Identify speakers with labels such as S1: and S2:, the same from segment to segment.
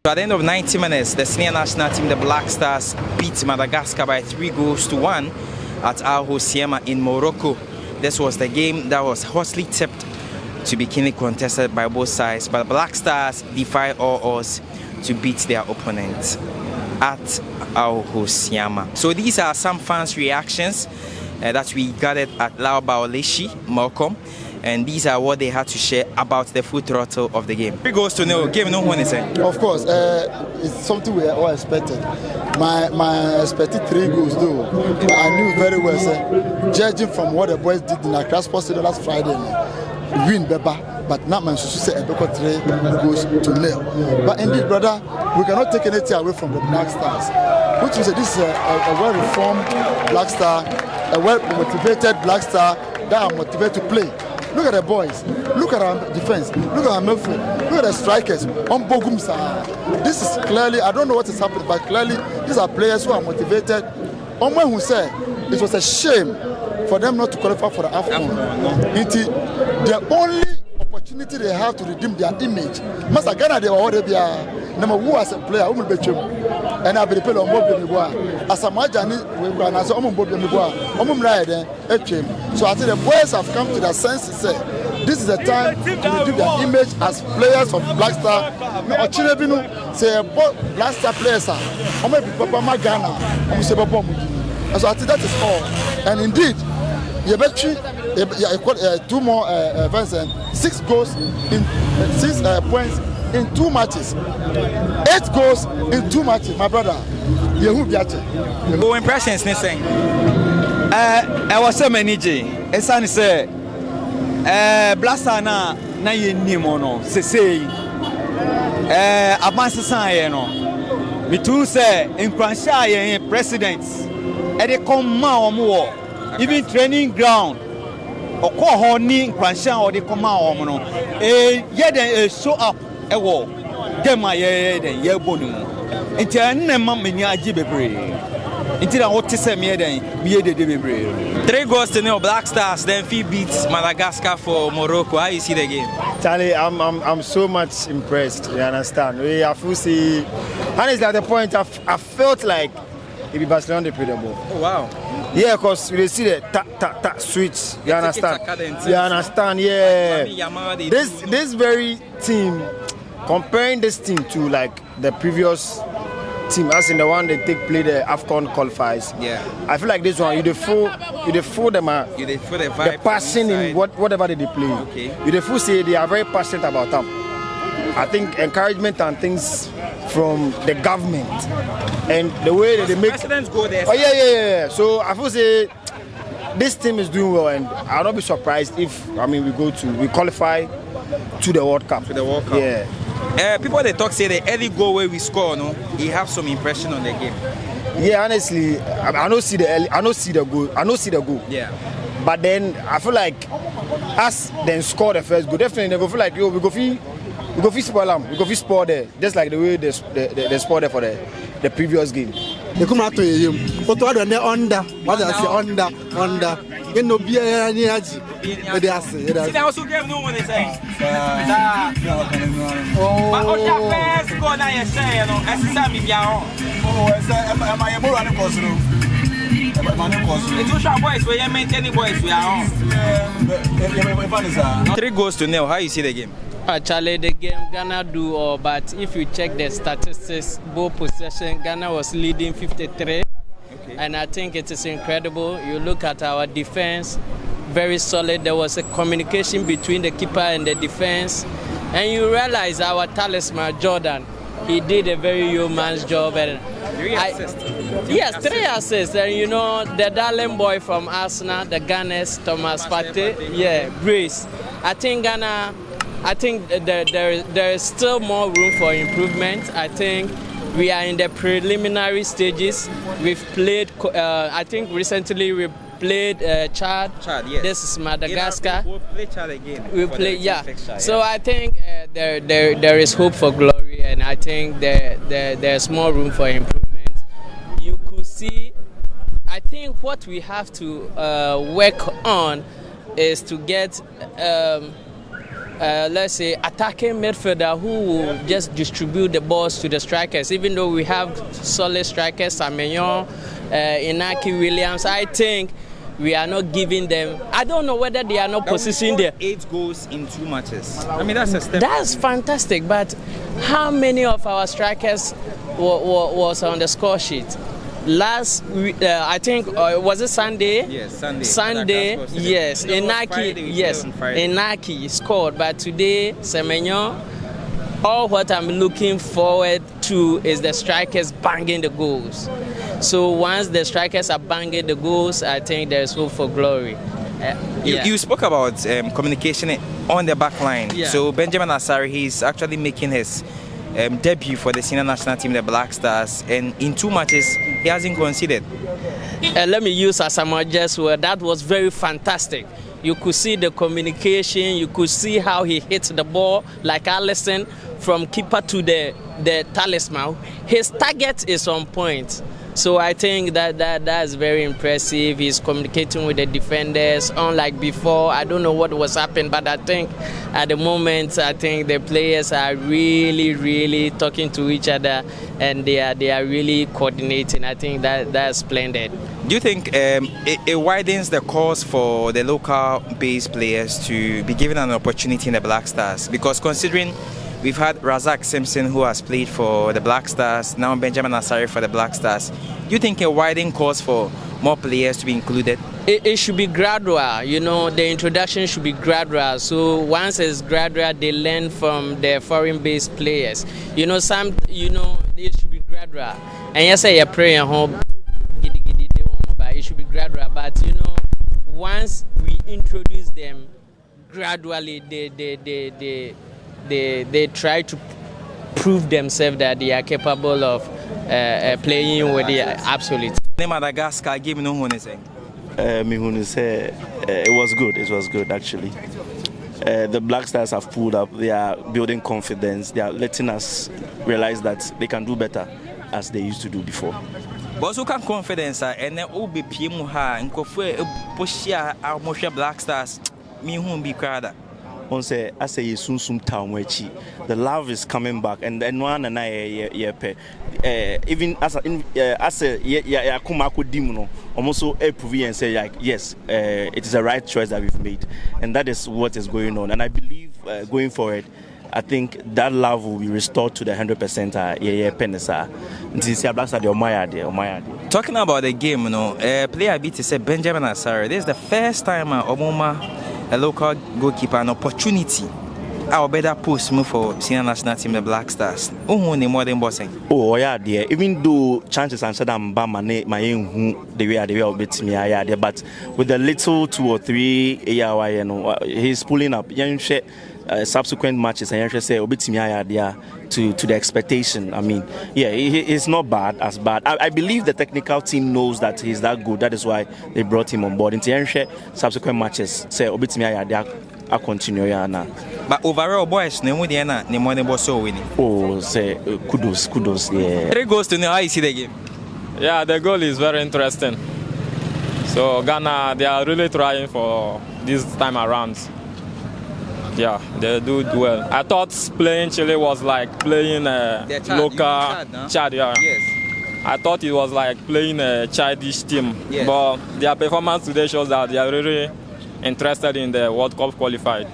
S1: So at the end of 90 minutes, the senior national team, the Black Stars, beat Madagascar by 3-1 at Al Hoceima in Morocco. This was the game that was hotly tipped to be keenly contested by both sides, but the Black Stars defied all odds to beat their opponents at Al Hoceima. So these are some fans' reactions that we gathered at Laobao Leshi, Malcolm. And these are what they had to share about the full throttle of the game. 3-0 game, no one is saying.
S2: Of course, it's something we all expected. My expected 3 goals though. I knew very well, sir, judging from what the boys did in Accra Sports Stadium last Friday, win Beba, but not man should say a 3-0. But indeed, brother, we cannot take anything away from the Black Stars, which is this is a well-reformed Black Star, a well-motivated Black Star that are motivated to play. Look at the boys, look at our defense, look at our midfield, look at the strikers. This is clearly, I don't know what is happening, but clearly these are players who are motivated. Omwe who said it was a shame for them not to qualify for the AFCON. The only opportunity they have to redeem their image. Master Ghana, they were already number who as a player, who will be true. And I believe on Bob as a Majani, we can as a Bob So I think the boys have come to the senses. This is the time to redeem their image as players of Black Star. No, Chinebino say Black Star players are. Papa Ghana, so I think that is all. And indeed, you bet 2 more events and 6 goals in 6 points in 2 matches. 8 goals in 2 matches, my brother. Yehu Biache.
S1: What impressions ni saying?
S3: I was so many J. Esan say Blasta na ye ni mono. Say Abansi san ye no. Me too say in Kransha ye presidents. E dey come ma omo even training ground. Oko ho ni Kransha o dey come ma omo no. Ye den show up e wo. Dem ye den ye bonu. Nti an ma mani agi bebre. Nti na what say me den me dey bebre.
S1: 3-0 Black Stars then beat Madagascar for Morocco. How you see the game?
S4: Charlie, I'm so much impressed. You understand? We have to see, and it's at the point I felt like it be Barcelona they play the ball.
S1: Oh wow.
S4: Yeah, because we see the ta switch. You understand? You understand? Yeah. This very team, comparing this team to like the previous team, as in the one they play the AFCON qualifiers.
S1: Yeah.
S4: I feel like this one you the full them the passion in whatever they play.
S1: Okay.
S4: You the full say they are very passionate about them. I think encouragement and things from the government and the way that they make
S1: presidents go there.
S4: Oh yeah. So I feel say this team is doing well, and I'll not be surprised if we qualify to the World Cup. Yeah.
S1: People they talk say the early goal where we score, no, he have some impression on the game.
S4: Yeah, honestly, I don't see the goal.
S1: Yeah.
S4: But then I feel like us then score the first goal. Definitely they go feel like we go feel spoil them. We go feel spoil there. Just like the way they spoil there for the previous game.
S2: They come out to him. But what are they under? What I say under? You know, be any aji. They are saying.
S1: See, also game no one is saying. But what your first goal now you say, you know, as Sammy Biao.
S5: Oh, am I more than a costume?
S1: The two short boys, we maintain boys, we are on. 3-0. How you see the game?
S6: Actually, the game Ghana do all, but if you check the statistics, ball possession, Ghana was leading 53. Okay. And I think it is incredible. You look at our defense, very solid. There was a communication between the keeper and the defense. And you realize our talisman, Jordan, he did a very yeoman's job. And
S1: 3 assists.
S6: Yes, 3 assists. And you know, the darling boy from Arsenal, the Ghanaians, Thomas Partey, yeah, Grace. I think Ghana, there is still more room for improvement. I think we are in the preliminary stages. We've played, I think recently we played Chad.
S1: Yes.
S6: This is Madagascar.
S1: We'll play Chad again.
S6: We'll play, yeah. So I think there is hope for glory, and I think there's more room for improvement. You could see, I think what we have to work on is to get let's say, attacking midfielder who will just distribute the balls to the strikers. Even though we have solid strikers, Samenyon, Inaki Williams, I think we are not giving them. I don't know whether they are not positioning there.
S1: 8 goals in 2 matches. I mean, that's a step.
S6: That's fantastic. But how many of our strikers was on the score sheet? Last week, I think, was it Sunday?
S1: Yes, Sunday.
S6: Sunday, yes.
S1: Inaki,
S6: Inaki scored. But today, Semenyo, all what I'm looking forward to is the strikers banging the goals. So once the strikers are banging the goals, I think there's hope for glory.
S1: You spoke about communication on the back line.
S6: Yeah.
S1: So Benjamin Asare, he's actually making his debut for the senior national team, the Black Stars, and in 2 matches he hasn't conceded.
S6: Let me use Asamoah just word. That was very fantastic. You could see the communication, you could see how he hits the ball like Allison from keeper to the talisman. His target is on point. So I think that's very impressive. He's communicating with the defenders, unlike before. I don't know what was happening, but I think at the moment, I think the players are really talking to each other, and they are really coordinating. I think that's splendid.
S1: Do you think it widens the cause for the local-based players to be given an opportunity in the Black Stars? Because considering we've had Razak Simpson, who has played for the Black Stars, now Benjamin Asare for the Black Stars. Do you think a widening cause for more players to be included?
S6: It should be gradual. You know, the introduction should be gradual. So once it's gradual, they learn from the foreign-based players. You know, it should be gradual. And yes, I pray at home. It should be gradual. But you know, once we introduce them gradually, they try to prove themselves that they are capable of playing with the absolute.
S1: The Madagascar game, no one is saying.
S7: It was good actually. The Black Stars have pulled up. They are building confidence. They are letting us realize that they can do better as they used to do before.
S1: But who can confidence and then all be PM and Pushia our Black Stars me who be crowded.
S7: Say I say soon town where the love is coming back and one and I even as a kumako dimuno almost so prove and say like yes it is the right choice that we've made, and that is what is going on, and I believe going forward I think that love will be restored to the 100%.
S1: Talking about the game, player beat to say Benjamin Asare. This is the first time a local goalkeeper an opportunity. Our better post move for senior national team, the Black Stars. More than bossing. Oh
S7: yeah, dear. Even though chances and said I'm my the way they will beat me, but with the little 2 or 3 he's pulling up. Subsequent matches and say to the expectation. I mean, yeah, it's not bad. I believe the technical team knows that he's that good. That is why they brought him on board. In subsequent matches, say I continue now.
S1: But overall, boys, no more than boss so winning.
S7: Oh, say kudos, yeah.
S1: 3 goals to know how you see the game.
S8: Yeah, the goal is very interesting. So Ghana, they are really trying for this time around. Yeah, they do well. I thought playing Chile was like playing a local Chad, yeah.
S1: Yes.
S8: I thought it was like playing a childish team.
S1: Yes.
S8: But their performance today shows that they are really interested in the World Cup qualified.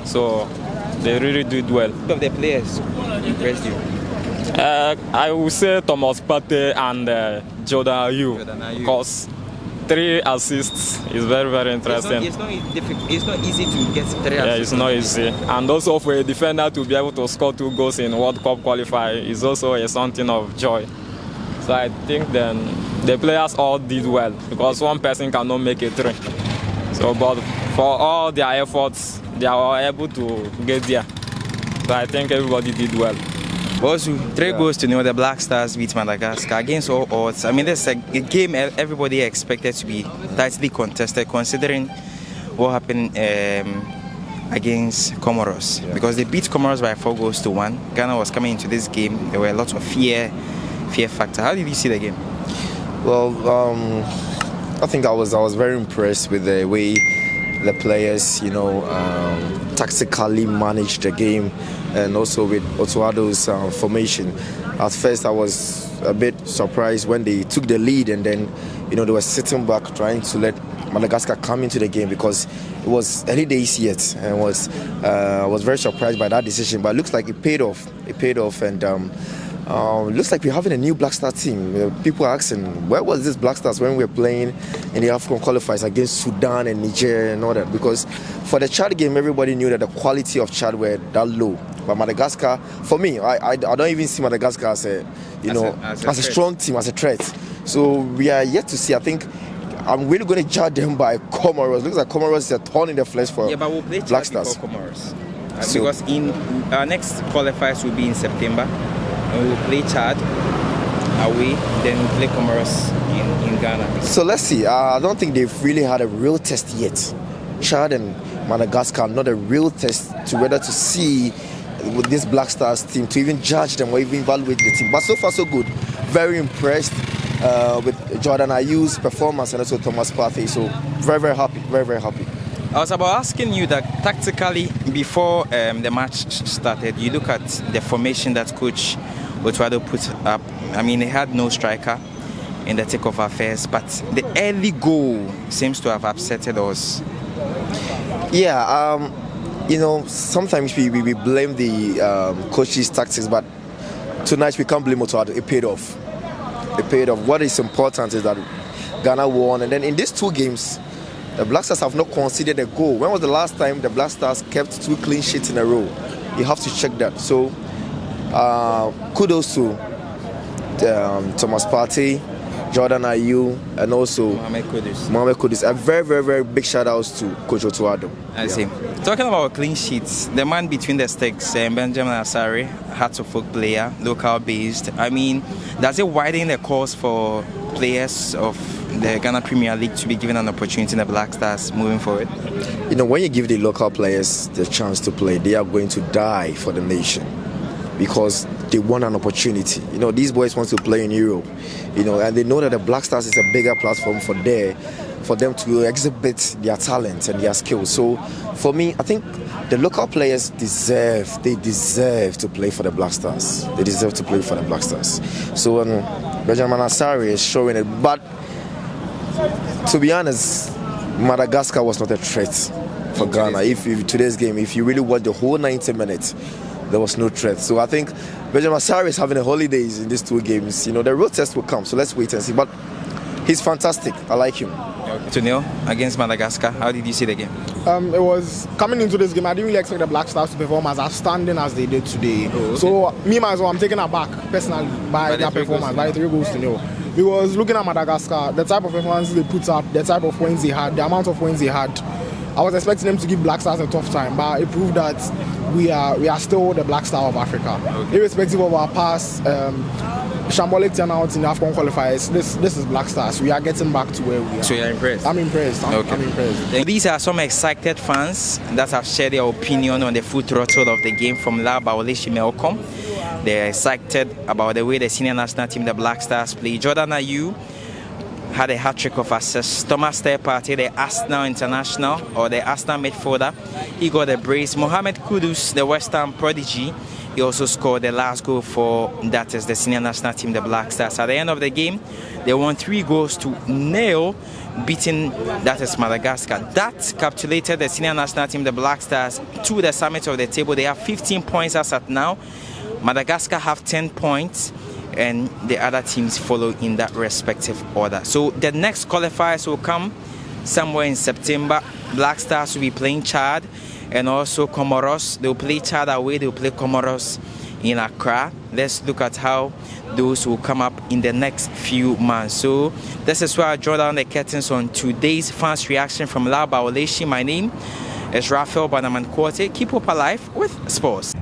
S8: So they really did well.
S1: Which of the players impressed you?
S8: I would say Thomas Partey and Jordan Ayew, because 3 assists is very interesting.
S1: It's not easy to get 3 assists.
S8: Yeah, it's not easy. And also for a defender to be able to score 2 goals in World Cup qualifier is also something of joy. So I think then the players all did well, because one person cannot make it 3. So, but for all their efforts, they are able to get there. So I think everybody did well.
S1: Also, 3 goals to the Black Stars beat Madagascar against all odds. I mean, this is a game everybody expected to be tightly contested, considering what happened against Comoros. Yeah. Because they beat Comoros by 4 goals to 1. Ghana was coming into this game. There were a lot of fear factor. How did you see the game?
S9: Well, I think I was very impressed with the way
S4: the players, tactically managed the game, and also with Otuado's formation. At first, I was a bit surprised when they took the lead, and then, they were sitting back trying to let Madagascar come into the game because it was early days yet, and I was very surprised by that decision. But it looks like it paid off. And looks like we're having a new Black Star team. People are asking, where was this Black Stars when we were playing in the AFCON qualifiers against Sudan and Niger and all that? Because for the Chad game, everybody knew that the quality of Chad were that low. But Madagascar, for me, I don't even see Madagascar as a strong team, as a threat. So we are yet to see. I think I'm really going to judge them by Comoros. Looks like Comoros is a thorn in the flesh for
S1: but we'll play
S4: Black Stars.
S1: Comoros. Because in our next qualifiers will be in September. And we'll play Chad away, then we'll play Comoros in Ghana.
S4: So let's see. I don't think they've really had a real test yet. Chad and Madagascar, not a real test to whether to see with this Black Stars team, to even judge them or even evaluate the team. But so far so good. Very impressed with Jordan Ayew's performance and also Thomas Partey. So very, very happy. Very, very happy.
S1: I was about asking you that tactically, before the match started, you look at the formation that Coach Otuado put up. I mean, he had no striker in the takeoff affairs, but the early goal seems to have upsetted us.
S4: Yeah, sometimes we blame the coach's tactics, but tonight we can't blame Otuado. It paid off. What is important is that Ghana won, and then in these two games, the Black Stars have not conceded a goal. When was the last time the Black Stars kept 2 clean sheets in a row? You have to check that. So, kudos to Thomas Partey, Jordan Ayew, and also Mohamed Kudus. A very, very, very big shout out to Coach Otuado.
S1: I see. Talking about clean sheets, the man between the sticks, Benjamin Asare, Hearts of Folk player, local based. I mean, does it widen the cause for players of the Ghana Premier League to be given an opportunity in the Black Stars moving forward?
S4: When you give the local players the chance to play, they are going to die for the nation because they want an opportunity. These boys want to play in Europe, and they know that the Black Stars is a bigger platform for them to exhibit their talent and their skills. So for me, I think the local players deserve to play for the Black Stars. They deserve to play for the Black Stars. So Benjamin Asare is showing it. But to be honest, Madagascar was not a threat for Ghana. If today's game, if you really watch the whole 90 minutes, there was no threat. So I think Benjamin Asare is having a holidays in these 2 games. The real test will come. So let's wait and see. But he's fantastic. I like him.
S1: To Neil, against Madagascar, how did you see the game?
S9: It was coming into this game, I didn't really expect the Black Stars to perform as outstanding as they did today.
S1: Oh, okay.
S9: So me myself, I'm taken aback personally by their performance, by 3 goals to 0. Because looking at Madagascar, the type of performances they put up, the type of wins they had, the amount of wins they had, I was expecting them to give Black Stars a tough time, but it proved that we are still the Black Star of Africa. Okay. Irrespective of our past shambolic turnout in the AFCON qualifiers, this is Black Stars. We are getting back to where we are.
S1: So you're impressed?
S9: I'm impressed. I'm impressed.
S1: These are some excited fans that have shared their opinion on the full throttle of the game from La Baoleshi Melcom. They're excited about the way the senior national team, the Black Stars, play. Jordan Ayew had a hat-trick of assists. Thomas Partey, the Arsenal international or the Arsenal midfielder, he got a brace. Mohamed Kudus, the West Ham prodigy, he also scored the last goal for that is the senior national team, the Black Stars. At the end of the game, they won 3 goals to 0, beating that is Madagascar. That capitulated the senior national team, the Black Stars, to the summit of the table. They have 15 points as at now. Madagascar have 10 points. And the other teams follow in that respective order. So the next qualifiers will come somewhere in September. Black Stars will be playing Chad and also Comoros. They'll play Chad away, they'll play Comoros in Accra. Let's look at how those will come up in the next few months. So this is where I draw down the curtains on today's fans' reaction from La Baoleshi. My name is Raphael Banaman Kwate. Keep hope alive with sports.